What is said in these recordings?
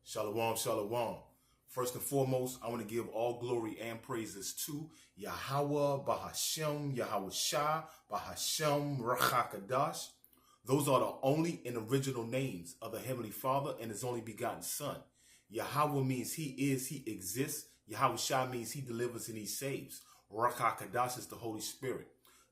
Shalom, shalom. First and foremost, I want to give all glory and praises to Yahweh, Bahashem, Yahweh Shah, Bahashem, Rachakadash. Those are the only and original names of the Heavenly Father and His only begotten Son. Yahweh means He is, He exists. Yahweh Shah means He delivers and He saves. Rachakadash is the Holy Spirit.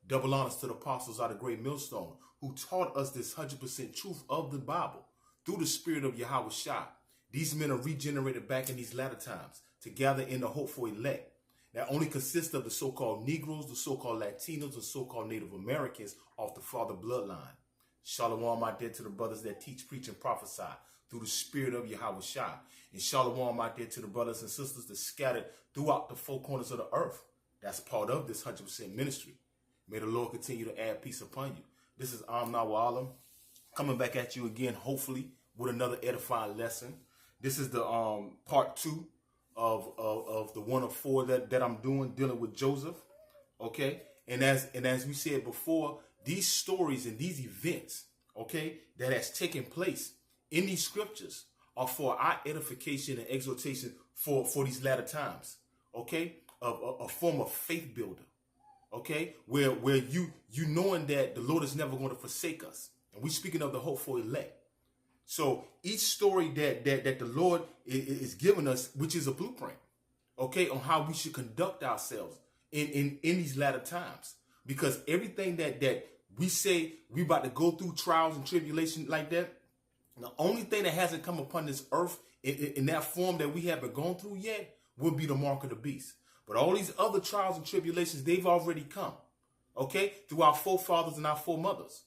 Double honors to the apostles of the great millstone who taught us this 100% truth of the Bible through the spirit of Yahweh Shah. These men are regenerated back in these latter times to gather in the hope for elect that only consists of the so-called Negroes, the so-called Latinos, the so-called Native Americans off the father bloodline. Shalom out there to the brothers that teach, preach, and prophesy through the spirit of Yahweh Shah. And shalom out there to the brothers and sisters that scattered throughout the four corners of the earth. That's part of this 100% ministry. May the Lord continue to add peace upon you. This is Amna Alam coming back at you again, hopefully, with another edifying lesson. This is the part 2 of the 1 of 4 that I'm doing, dealing with Joseph. Okay, and as we said before, these stories and these events, okay, that has taken place in these scriptures are for our edification and exhortation for these latter times. Okay, a form of faith builder. Okay, where you knowing that the Lord is never going to forsake us, and we speaking of the hope for elect. So each story that the Lord is giving us, which is a blueprint, okay, on how we should conduct ourselves in these latter times, because everything that we say we about to go through trials and tribulation like that, the only thing that hasn't come upon this earth in that form that we haven't gone through yet will be the mark of the beast. But all these other trials and tribulations, they've already come, okay, through our forefathers and our foremothers,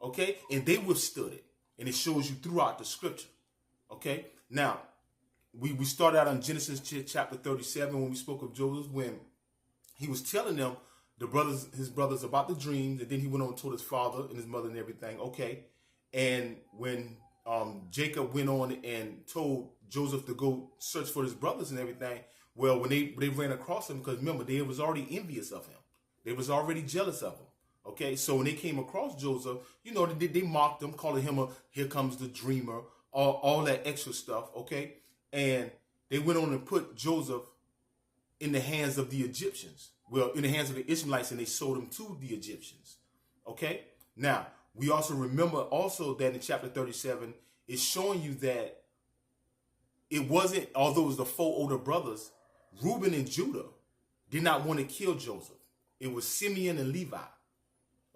okay, and they withstood it, and it shows you throughout the scripture, okay. Now, we started out on Genesis chapter 37 when we spoke of Joseph, when he was telling them, his brothers about the dreams, and then he went on and told his father and his mother and everything, okay, and when Jacob went on and told Joseph to go search for his brothers and everything, well, when they ran across him, because remember, they was already envious of him. They was already jealous of him. Okay, so when they came across Joseph, you know, they mocked him, calling him here comes the dreamer, all that extra stuff, okay? And they went on and put Joseph in the hands of the Egyptians. Well, in the hands of the Ishmaelites, and they sold him to the Egyptians, okay? Now, we also remember also that in chapter 37, it's showing you that it wasn't, although it was the 4 older brothers, Reuben and Judah did not want to kill Joseph. It was Simeon and Levi.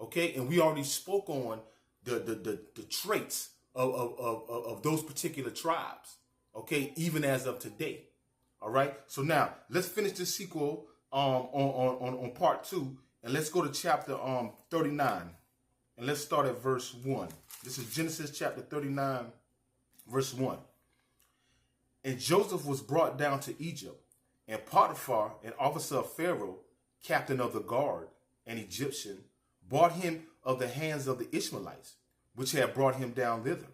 Okay, and we already spoke on the traits of those particular tribes. Okay, even as of today. All right. So now let's finish the sequel on part 2, and let's go to chapter 39, and let's start at verse 1. This is Genesis chapter 39, verse 1. And Joseph was brought down to Egypt, and Potiphar, an officer of Pharaoh, captain of the guard, an Egyptian, bought him of the hands of the Ishmaelites, which had brought him down thither.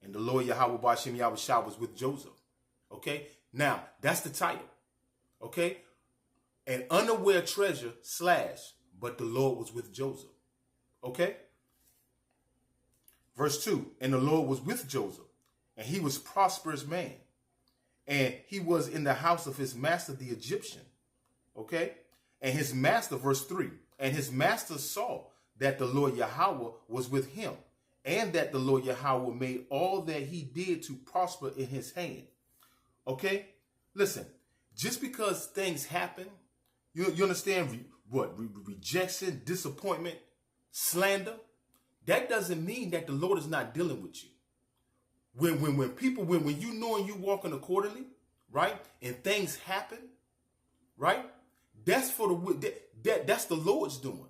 And the Lord Yahweh Bashem Yahweh Shah was with Joseph. Okay, now that's the title. Okay, an unaware treasure / but the Lord was with Joseph. Okay, verse 2, and the Lord was with Joseph, and he was prosperous man, and he was in the house of his master the Egyptian. Okay, and his master, verse 3, and his master saw that the Lord Yahweh was with him, and that the Lord Yahweh made all that he did to prosper in his hand. Okay? Listen, just because things happen, you understand what? Rejection, disappointment, slander, that doesn't mean that the Lord is not dealing with you. When you know and you walking accordingly, right? And things happen, right? That's that's the Lord's doing.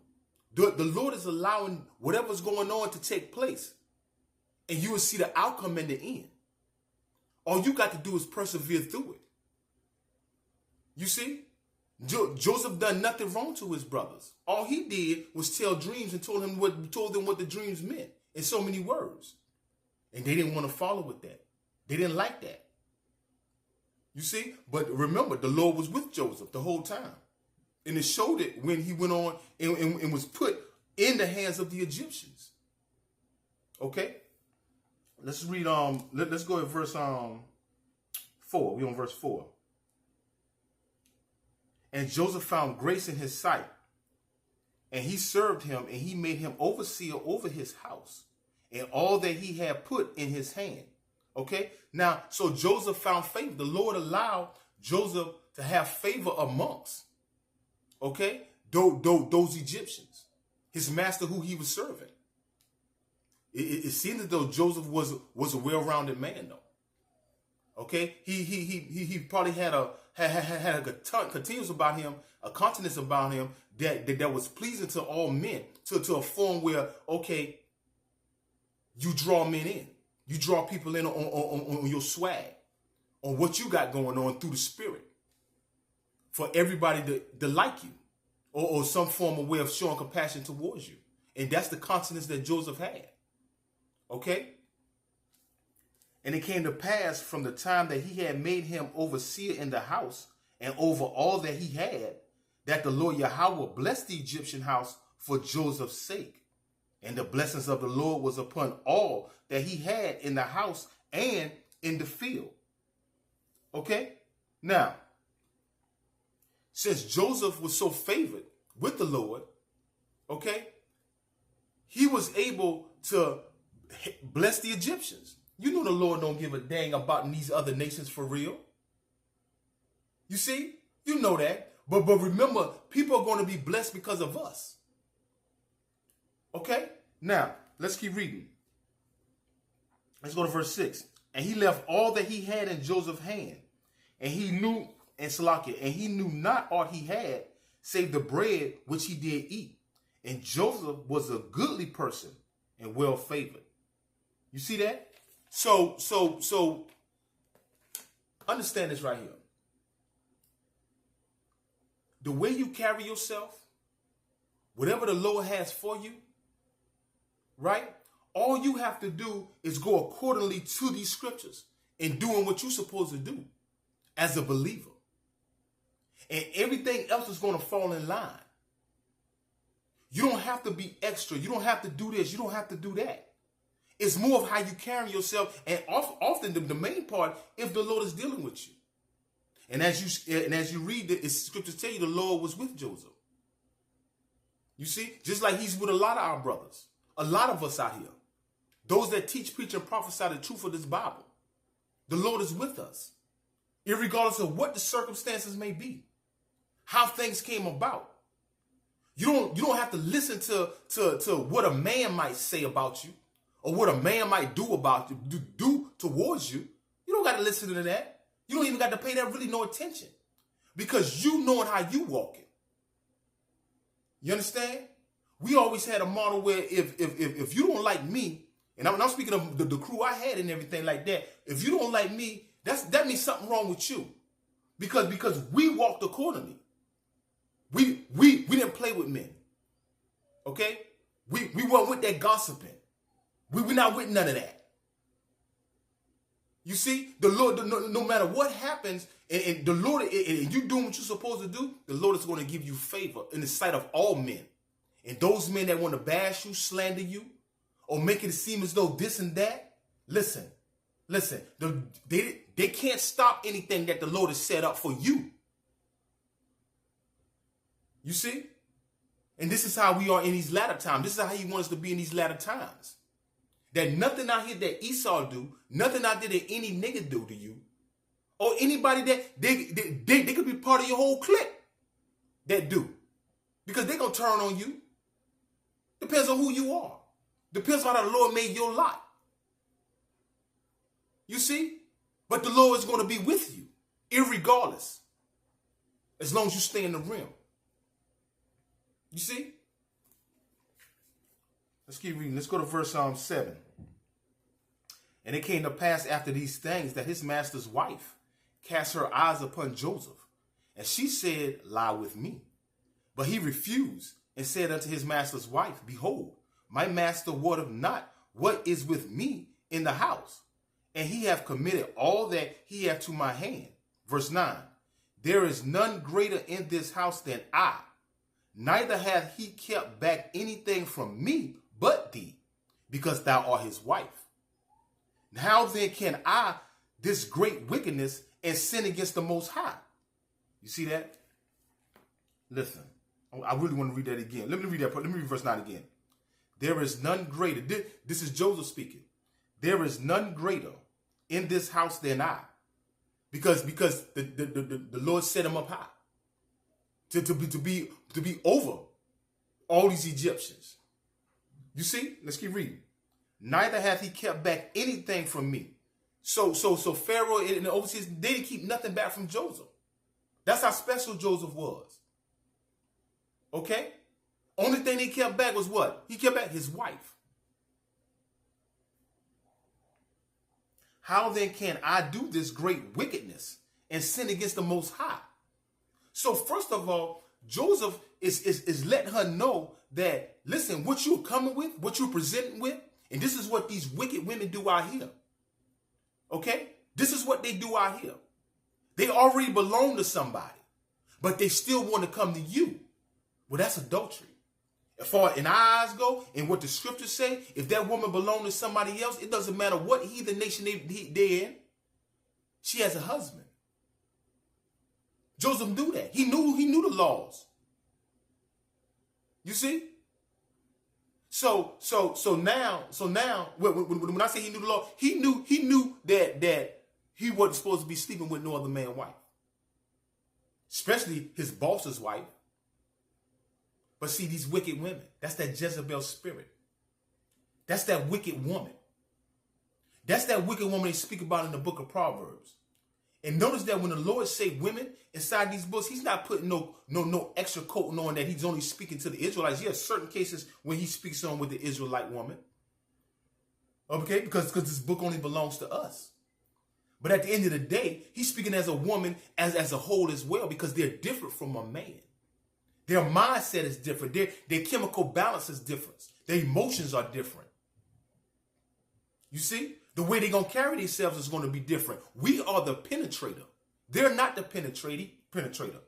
The Lord is allowing whatever's going on to take place, and you will see the outcome in the end. All you got to do is persevere through it. You see, Joseph done nothing wrong to his brothers. All he did was tell dreams and told them what the dreams meant in so many words, and they didn't want to follow with that. They didn't like that. You see, but remember, the Lord was with Joseph the whole time. And it showed it when he went on and was put in the hands of the Egyptians. Okay? Let's read let's go at verse 4. We on verse 4. And Joseph found grace in his sight, and he served him, and he made him overseer over his house and all that he had put in his hand. Okay, now, so Joseph found favor. The Lord allowed Joseph to have favor amongst, okay, those Egyptians, his master who he was serving. It seemed as though Joseph was a well-rounded man, though. Okay, he probably had a continuous about him, a countenance about him that was pleasing to all men, to a form where, okay, you draw men in. You draw people in on your swag, on what you got going on through the spirit, for everybody to like you, or some form of way of showing compassion towards you. And that's the countenance that Joseph had. Okay? And it came to pass from the time that he had made him overseer in the house and over all that he had, that the Lord Yahweh blessed the Egyptian house for Joseph's sake. And the blessings of the Lord was upon all that he had in the house and in the field. Okay? Now, since Joseph was so favored with the Lord, okay, he was able to bless the Egyptians. You know the Lord don't give a dang about these other nations for real. You see? You know that. But remember, people are going to be blessed because of us. Okay? Now, let's keep reading. Let's go to verse 6. And he left all that he had in Joseph's hand. And he knew, and Salakia, and he knew not aught he had, save the bread which he did eat. And Joseph was a goodly person and well favored. You see that? So understand this right here. The way you carry yourself, whatever the Lord has for you, right? All you have to do is go accordingly to these scriptures and doing what you're supposed to do as a believer. And everything else is going to fall in line. You don't have to be extra. You don't have to do this. You don't have to do that. It's more of how you carry yourself, and often the main part, if the Lord is dealing with you. And as you read the scriptures tell you, the Lord was with Joseph. You see, just like he's with a lot of our brothers, a lot of us out here, those that teach, preach, and prophesy the truth of this Bible. The Lord is with us, irregardless of what the circumstances may be, how things came about. You don't have to listen to what a man might say about you, or what a man might do about you, do towards you. You don't got to listen to that. You don't even got to pay that really no attention, because you knowing how you walking. You understand? We always had a model where if you don't like me, and I'm speaking of the crew I had and everything like that, if you don't like me, that means something wrong with you, because we walked accordingly. We didn't play with men. Okay? We weren't with that gossiping. We're not with none of that. You see, the Lord, no matter what happens, and the Lord, and you doing what you're supposed to do, the Lord is going to give you favor in the sight of all men. And those men that want to bash you, slander you, or make it seem as though this and that, listen, they can't stop anything that the Lord has set up for you. You see? And this is how we are in these latter times. This is how he wants us to be in these latter times. That nothing out here that Esau do, nothing out there that any nigga do to you, or anybody that they could be part of your whole clique that do. Because they're going to turn on you. Depends on who you are. Depends on how the Lord made your lot. You see? But the Lord is going to be with you, irregardless, as long as you stay in the realm. You see? Let's keep reading. Let's go to verse 7. And it came to pass after these things that his master's wife cast her eyes upon Joseph. And she said, lie with me. But he refused and said unto his master's wife, behold, my master wotteth not what is with me in the house. And he hath committed all that he hath to my hand. Verse 9. There is none greater in this house than I. Neither hath he kept back anything from me but thee, because thou art his wife. How then can I this great wickedness and sin against the Most High. You see that? Listen, I really want to read that again. Let me read that. Let me read verse 9 again. There is none greater. This is Joseph speaking. There is none greater in this house than I. Because the Lord set him up high. To be over all these Egyptians. You see? Let's keep reading. Neither hath he kept back anything from me. So Pharaoh and the overseers, they didn't keep nothing back from Joseph. That's how special Joseph was. Okay? Only thing he kept back was what? He kept back his wife. How then can I do this great wickedness and sin against the Most High? So first of all, Joseph is letting her know that, listen, what you're coming with, what you're presenting with, and this is what these wicked women do out here. Okay? This is what they do out here. They already belong to somebody, but they still want to come to you. Well, that's adultery. As far as our eyes go, and what the scriptures say, if that woman belonged to somebody else, it doesn't matter what heathen nation they're in. She has a husband. Joseph knew that. He knew the laws. You see? So now, when I say he knew the law, he knew that he wasn't supposed to be sleeping with no other man's wife, especially his boss's wife. But see, these wicked women, that's that Jezebel spirit. That's that wicked woman. That's that wicked woman they speak about in the book of Proverbs. And notice that when the Lord say women inside these books, he's not putting no extra coating on that he's only speaking to the Israelites. Yes, certain cases when he speaks on with the Israelite woman. Okay, because this book only belongs to us. But at the end of the day, he's speaking as a woman as a whole as well, because they're different from a man. Their mindset is different. Their chemical balance is different. Their emotions are different. You see? The way they're going to carry themselves is going to be different. We are the penetrator. They're not the penetrator.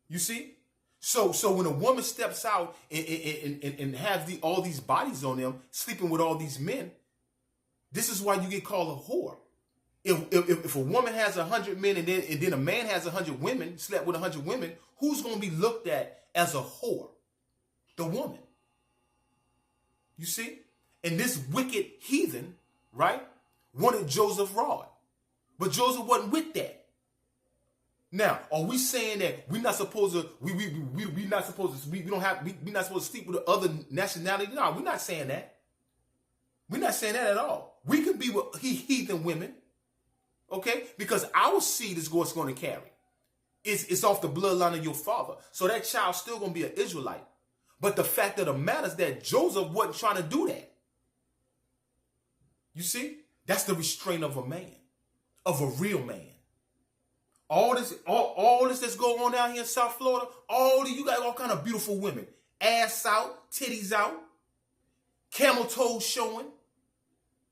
You see? So when a woman steps out and has all these bodies on them, sleeping with all these men, this is why you get called a whore. If a woman has 100 men and then a man has 100 women, slept with 100 women, who's going to be looked at as a whore? The woman. You see? And this wicked heathen, right, wanted Joseph rod. But Joseph wasn't with that. Now, are we saying that we're not supposed to, we're not supposed to sleep with the other nationality? No, we're not saying that. We're not saying that at all. We can be with heathen women. Okay? Because our seed is what's going to carry. It's off the bloodline of your father. So that child's still going to be an Israelite. But the fact of the matter is that Joseph wasn't trying to do that. You see? That's the restraint of a man. Of a real man. All this that's going on down here in South Florida, you got all kind of beautiful women. Ass out, titties out, camel toes showing.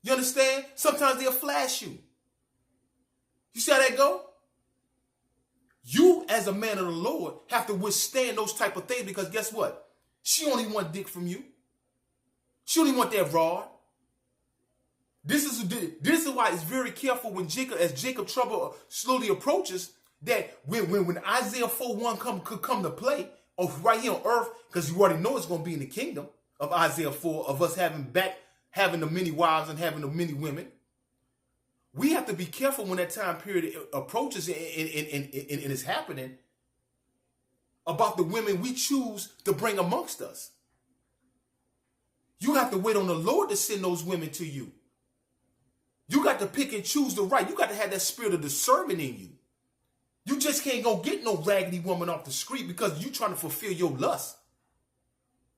You understand? Sometimes they'll flash you. You see how that go? You, as a man of the Lord, have to withstand those type of things, because guess what? She only want dick from you. She only want that rod. This is why it's very careful when Jacob trouble slowly approaches, that when Isaiah 4:1 could come to play, right here on earth, because you already know it's going to be in the kingdom of Isaiah 4, of us having the many wives and having the many women. We have to be careful when that time period approaches and it's happening, about the women we choose to bring amongst us. You have to wait on the Lord to send those women to you. You got to pick and choose the right. You got to have that spirit of discernment in you. You just can't go get no raggedy woman off the street because you trying to fulfill your lust.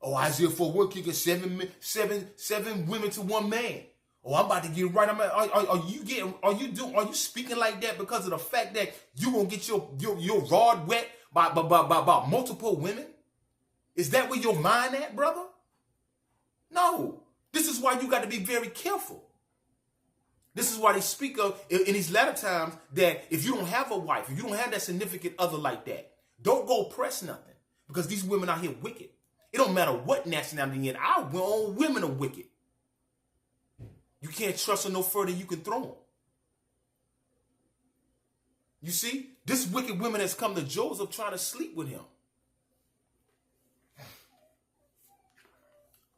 Oh, Isaiah 4:1 kicking seven women to one man. Oh, I'm about to get right. Are you speaking like that because of the fact that you gonna get your rod wet by multiple women? Is that where your mind at, brother? No. This is why you got to be very careful. This is why they speak of in these latter times that if you don't have a wife, if you don't have that significant other like that, don't go press nothing, because these women out here wicked. It don't matter what nationality you're in. Our own women are wicked. You can't trust them no further. You can throw them. You see, this wicked woman has come to Joseph trying to sleep with him.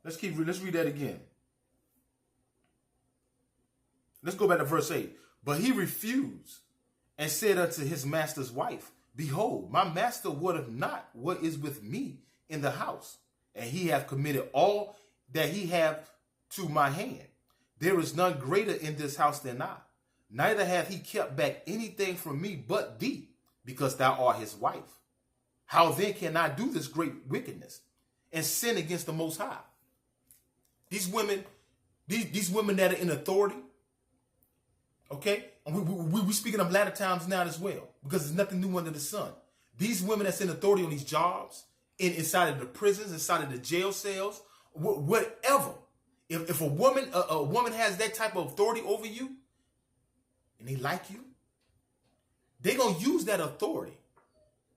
Let's read that again. Let's go back to verse 8. But he refused and said unto his master's wife, Behold, my master wotteth not what is with me in the house, and he hath committed all that he hath to my hand. There is none greater in this house than I. Neither hath he kept back anything from me but thee, because thou art his wife. How then can I do this great wickedness and sin against the Most High? These women that are in authority, okay? And we're speaking of latter times now as well, because there's nothing new under the sun. These women that's in authority on these jobs, inside of the prisons, inside of the jail cells, whatever. If a woman has that type of authority over you, and they like you, they're going to use that authority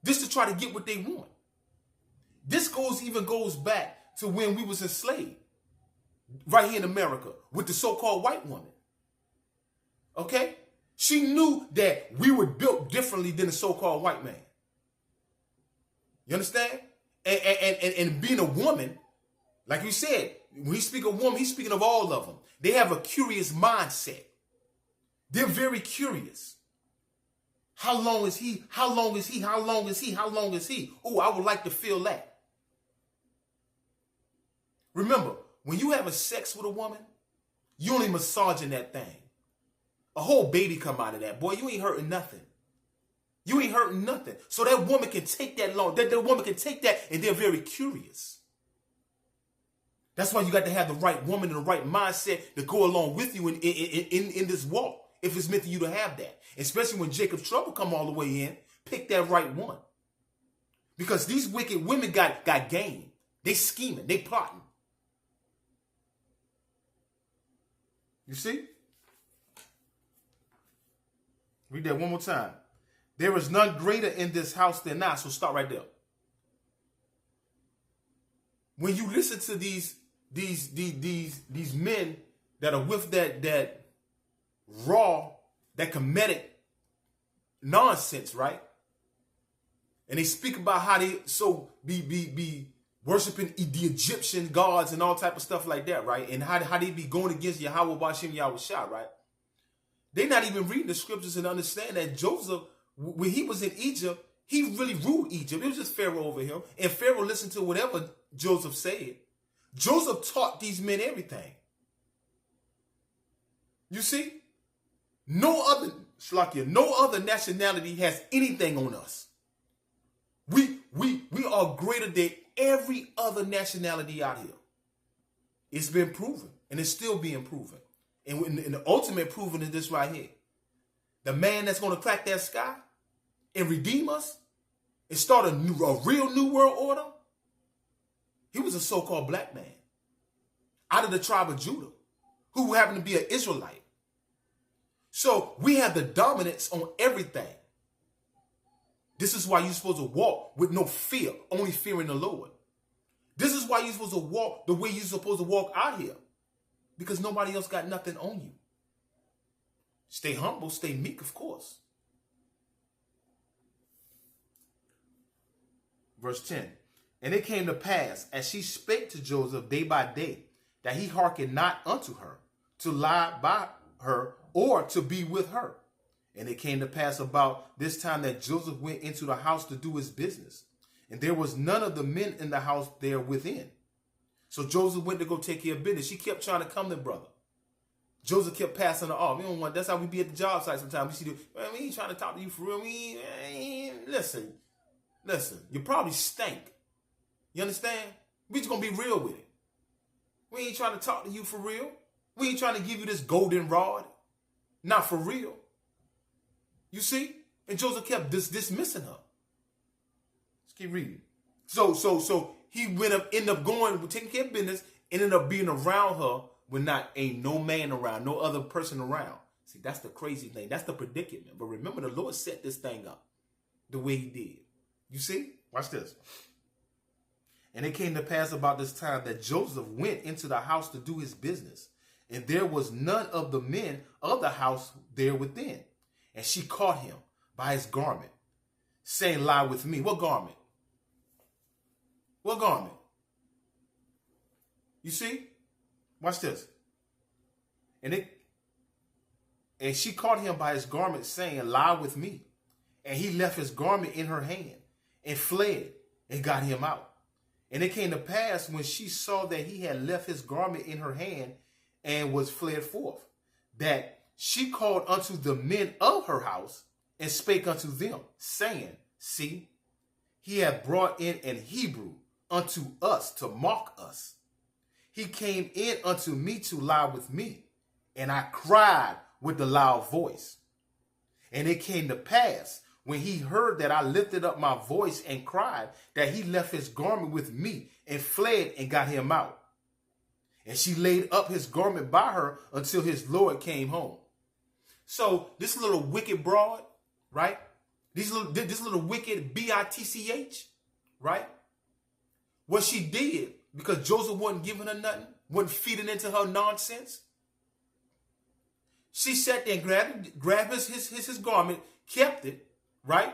just to try to get what they want. This even goes back to when we was enslaved, right here in America, with the so-called white woman. Okay? She knew that we were built differently than the so-called white man. You understand? And being a woman, like you said, when he speak of woman, he's speaking of all of them. They have a curious mindset. They're very curious. How long is he? How long is he? How long is he? How long is he? Oh, I would like to feel that. Remember, when you have a sex with a woman, you only massaging that thing. A whole baby come out of that. Boy, you ain't hurting nothing. You ain't hurting nothing. So that woman can take that long. That woman can take that, and they're very curious. That's why you got to have the right woman and the right mindset to go along with you in this walk, if it's meant for you to have that. Especially when Jacob's trouble come all the way in, pick that right one. Because these wicked women got game. They scheming. They plotting. You see? Read that one more time. There is none greater in this house than I. So start right there. When you listen to these men that are with that raw, that comedic nonsense, right? And they speak about how they be worshiping the Egyptian gods and all type of stuff like that, right? And how they be going against Yahweh Bashim Yahushua, right? They're not even reading the scriptures and understand that Joseph, when he was in Egypt, he really ruled Egypt. It was just Pharaoh over him. And Pharaoh listened to whatever Joseph said. Joseph taught these men everything. You see? No other nationality has anything on us. We are greater than every other nationality out here. It's been proven, and it's still being proven. And the ultimate proving is this right here. The man that's going to crack that sky and redeem us and start a real new world order, he was a so-called black man out of the tribe of Judah who happened to be an Israelite. So we have the dominance on everything. This is why you're supposed to walk with no fear, only fearing the Lord. This is why you're supposed to walk the way you're supposed to walk out here, because nobody else got nothing on you. Stay humble, stay meek, of course. Verse 10. And it came to pass, as she spake to Joseph day by day, that he hearkened not unto her, to lie by her, or to be with her. And it came to pass about this time that Joseph went into the house to do his business. And there was none of the men in the house there within. So Joseph went to go take care of business. She kept trying to come to brother. Joseph kept passing her off. We don't want. That's how we be at the job site sometimes. We see, we ain't trying to talk to you for real. Listen. You probably stink. You understand? We just gonna be real with it. We ain't trying to talk to you for real. We ain't trying to give you this golden rod. Not for real. You see? And Joseph kept dismissing her. Let's keep reading. So he ended up going, taking care of business, ended up being around her when ain't no man around, no other person around. See, that's the crazy thing. That's the predicament. But remember, the Lord set this thing up the way he did. You see? Watch this. And it came to pass about this time that Joseph went into the house to do his business. And there was none of the men of the house there within. And she caught him by his garment, saying, lie with me. What garment? What garment? You see? Watch this. And she caught him by his garment, saying, lie with me. And he left his garment in her hand and fled and got him out. And it came to pass when she saw that he had left his garment in her hand and was fled forth, that she called unto the men of her house and spake unto them, saying, see, he hath brought in an Hebrew unto us to mock us. He came in unto me to lie with me, and I cried with a loud voice. And it came to pass, when he heard that I lifted up my voice and cried, that he left his garment with me and fled and got him out. And she laid up his garment by her until his Lord came home. So this little wicked broad, right? This little wicked bitch, right? What she did, because Joseph wasn't giving her nothing, wasn't feeding into her nonsense, she sat there and grabbed his garment, kept it, right?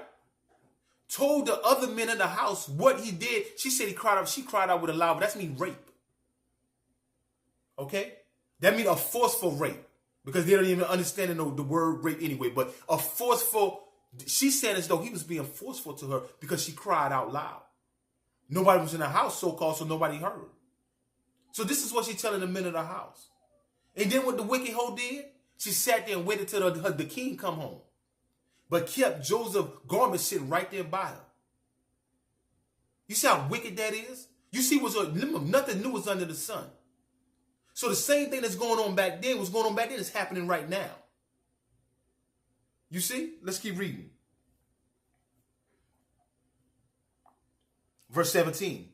Told the other men in the house what he did. She said he cried out. She cried out with a loud. That's mean rape. Okay? That means a forceful rape. Because they don't even understand the word rape anyway. But a forceful, she said as though he was being forceful to her because she cried out loud. Nobody was in the house, so-called, so nobody heard. So this is what she's telling the men of the house. And then what the wicked hoe did, she sat there and waited till the king come home. But kept Joseph's garment sitting right there by her. You see how wicked that is? You see, nothing new was under the sun. So the same thing that's going on back then, is happening right now. You see? Let's keep reading. Verse 17.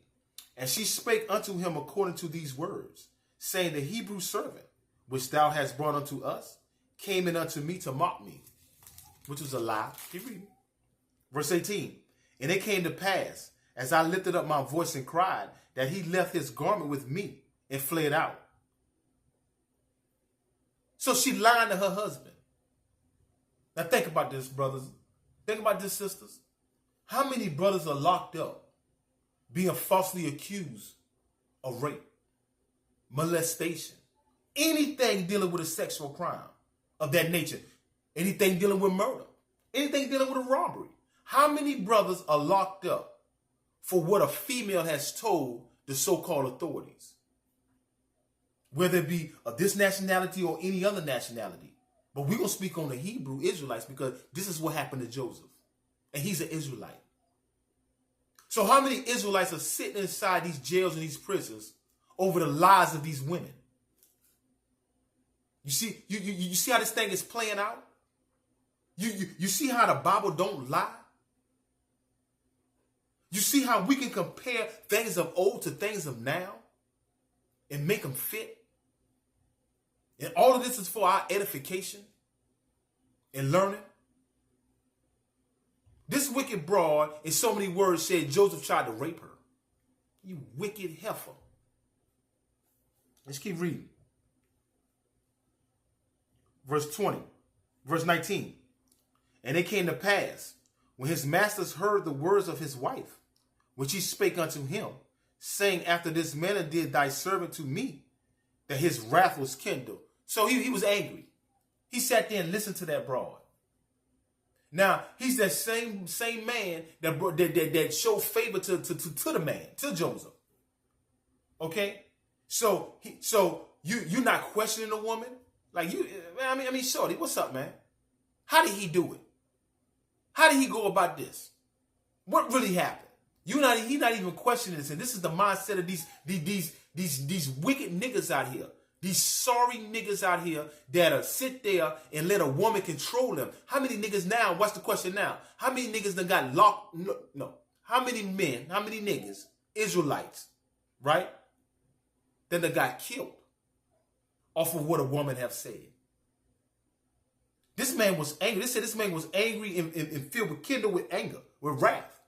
And she spake unto him according to these words, saying, the Hebrew servant, which thou hast brought unto us, came in unto me to mock me. Which was a lie. Keep reading. Verse 18. And it came to pass, as I lifted up my voice and cried, that he left his garment with me and fled out. So she lied to her husband. Now think about this, brothers. Think about this, sisters. How many brothers are locked up being falsely accused of rape, molestation, anything dealing with a sexual crime of that nature? Anything dealing with murder. Anything dealing with a robbery. How many brothers are locked up for what a female has told the so-called authorities? Whether it be of this nationality or any other nationality. But we're going to speak on the Hebrew Israelites because this is what happened to Joseph. And he's an Israelite. So how many Israelites are sitting inside these jails and these prisons over the lies of these women? You see, you see how this thing is playing out? You see how the Bible don't lie? You see how we can compare things of old to things of now and make them fit? And all of this is for our edification and learning. This wicked broad, in so many words, said Joseph tried to rape her. You wicked heifer. Let's keep reading. Verse 20. Verse 19. And it came to pass, when his masters heard the words of his wife, which he spake unto him, saying, after this manner did thy servant to me, that his wrath was kindled. So he was angry. He sat there and listened to that broad. Now, he's that same man that showed favor to the man, to Joseph. Okay? So you're not questioning a woman? Like you, I mean, shorty, what's up, man? How did he do it? How did he go about this? What really happened? He's not even questioning this. And this is the mindset of these wicked niggas out here. These sorry niggas out here that sit there and let a woman control them. How many niggas now? What's the question now? How many niggas that got locked? No. How many men? How many niggas? Israelites, right? That got killed off of what a woman have said. This man was angry. They said this man was angry and filled with kindled with anger, with wrath.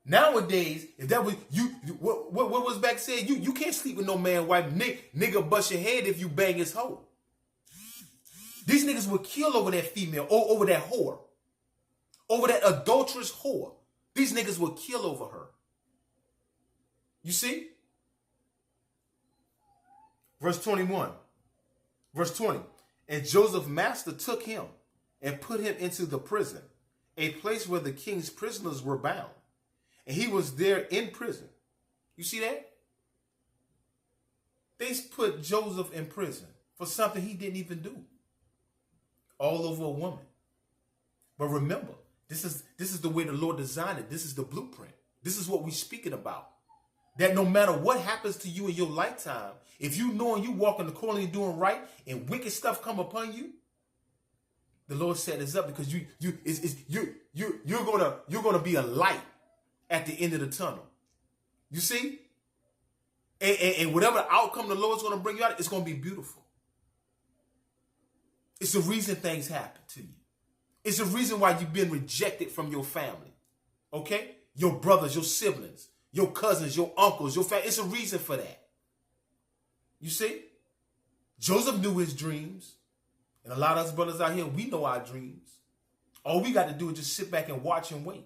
Nowadays, if that was what was back said, you can't sleep with no man, wife, nigga bust your head if you bang his hoe. These niggas would kill over that female, or over that whore, over that adulterous whore. These niggas would kill over her. You see? Verse 21. Verse 20. And Joseph's master took him and put him into the prison, a place where the king's prisoners were bound. And he was there in prison. You see that? They put Joseph in prison for something he didn't even do. All over a woman. But remember, this is the way the Lord designed it. This is the blueprint. This is what we're speaking about. That no matter what happens to you in your lifetime, if you know and you walking accordingly doing right and wicked stuff come upon you, the Lord set this up because you're gonna be a light at the end of the tunnel. You see? And whatever outcome the Lord's gonna bring you out, it's gonna be beautiful. It's the reason things happen to you. It's the reason why you've been rejected from your family. Okay? Your brothers, your siblings, your cousins, your uncles, your family. It's a reason for that. You see? Joseph knew his dreams. And a lot of us brothers out here, we know our dreams. All we got to do is just sit back and watch and wait.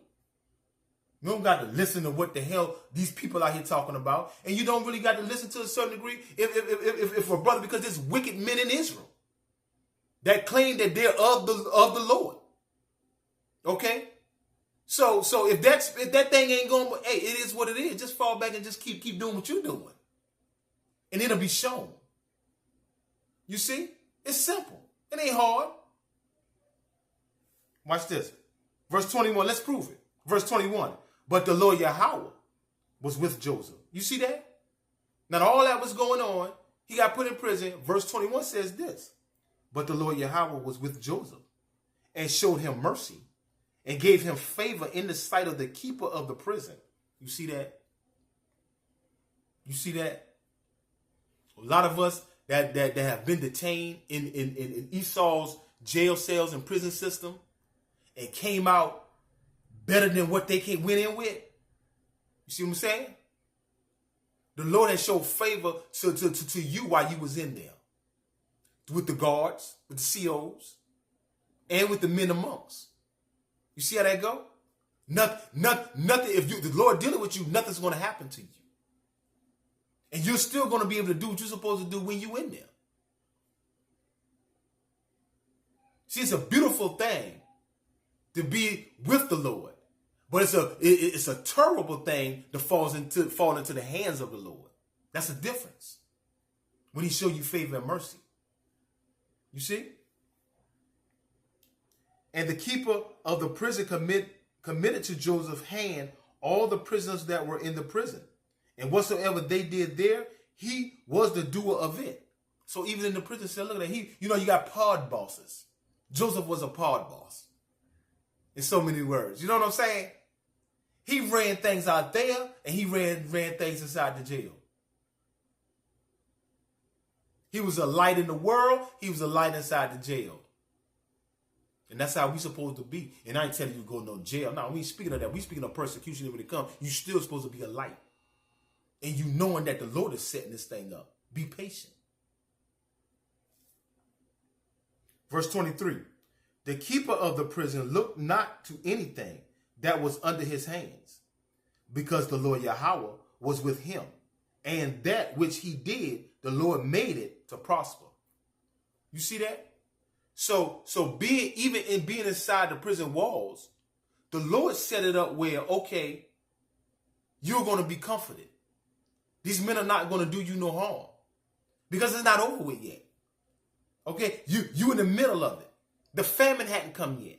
You don't got to listen to what the hell these people out here talking about. And you don't really got to listen to a certain degree if a brother, because there's wicked men in Israel that claim that they're of the Lord. Okay? So if that thing ain't going, hey, it is what it is. Just fall back and just keep doing what you're doing. And it'll be shown. You see? It's simple. It ain't hard. Watch this. Verse 21, let's prove it. Verse 21, but the Lord Yahweh was with Joseph. You see that? Now all that was going on, he got put in prison. Verse 21 says this, but the Lord Yahweh was with Joseph and showed him mercy and gave him favor in the sight of the keeper of the prison. You see that? You see that? A lot of us that have been detained in Esau's jail cells and prison system and came out better than what they went in with. You see what I'm saying? The Lord has showed favor to you while you was in there. With the guards, with the COs, and with the men amongst. You see how that go? Nothing. If the Lord dealing with you, nothing's going to happen to you. And you're still going to be able to do what you're supposed to do when you're in there. See, it's a beautiful thing to be with the Lord. But it's a terrible thing to fall into the hands of the Lord. That's the difference. When he show you favor and mercy. You see? And the keeper of the prison committed to Joseph's hand all the prisoners that were in the prison. And whatsoever they did there, he was the doer of it. So even in the prison cell, look at that. You got pod bosses. Joseph was a pod boss. In so many words. You know what I'm saying? He ran things out there, and he ran things inside the jail. He was a light in the world. He was a light inside the jail. And that's how we supposed to be. And I ain't telling you to go to no jail. No, we ain't speaking of that. We speaking of persecution when it comes. You still supposed to be a light. And you knowing that the Lord is setting this thing up. Be patient. Verse 23. The keeper of the prison looked not to anything that was under his hands, because the Lord Yahweh was with him. And that which he did, the Lord made it to prosper. You see that? So being inside the prison walls, the Lord set it up where, okay, you're going to be comforted. These men are not going to do you no harm because it's not over with yet. Okay, you in the middle of it. The famine hadn't come yet.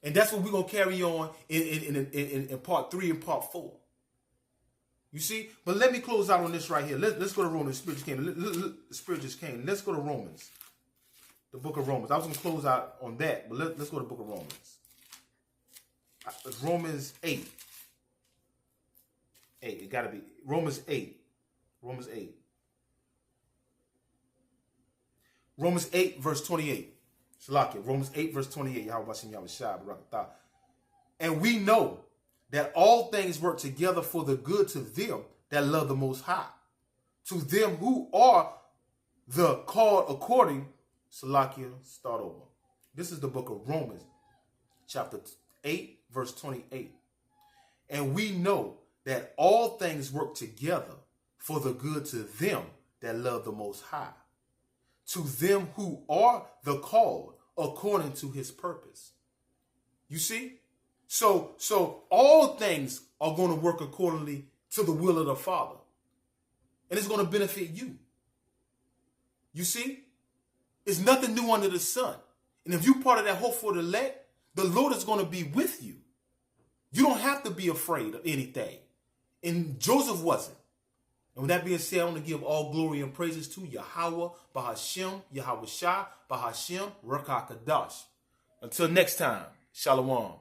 And that's what we're going to carry on in part 3 and part 4. You see? But let me close out on this right here. Let's go to Romans. The Spirit just came. Let's go to Romans. The book of Romans. I was going to close out on that, but let's go to the book of Romans. Romans 8. It got to be Romans 8. Romans 8. Romans 8, verse 28. Shalakia. Romans 8, verse 28. Yahweh Shem Yahweh Shai Barakatah. And we know that all things work together for the good to them that love the Most High, to them who are the called according Salakia, start over. This is the book of Romans, chapter 8, verse 28. And we know that all things work together for the good to them that love the Most High, to them who are the called according to his purpose. You see? So all things are going to work accordingly to the will of the Father. And it's going to benefit you. You see? It's nothing new under the sun. And if you're part of that hopeful elect, the Lord is going to be with you. You don't have to be afraid of anything. And Joseph wasn't. And with that being said, I want to give all glory and praises to Yahweh, Bahashem, Yahweh Shah, Bahashem, Rakakadash. Until next time, Shalom.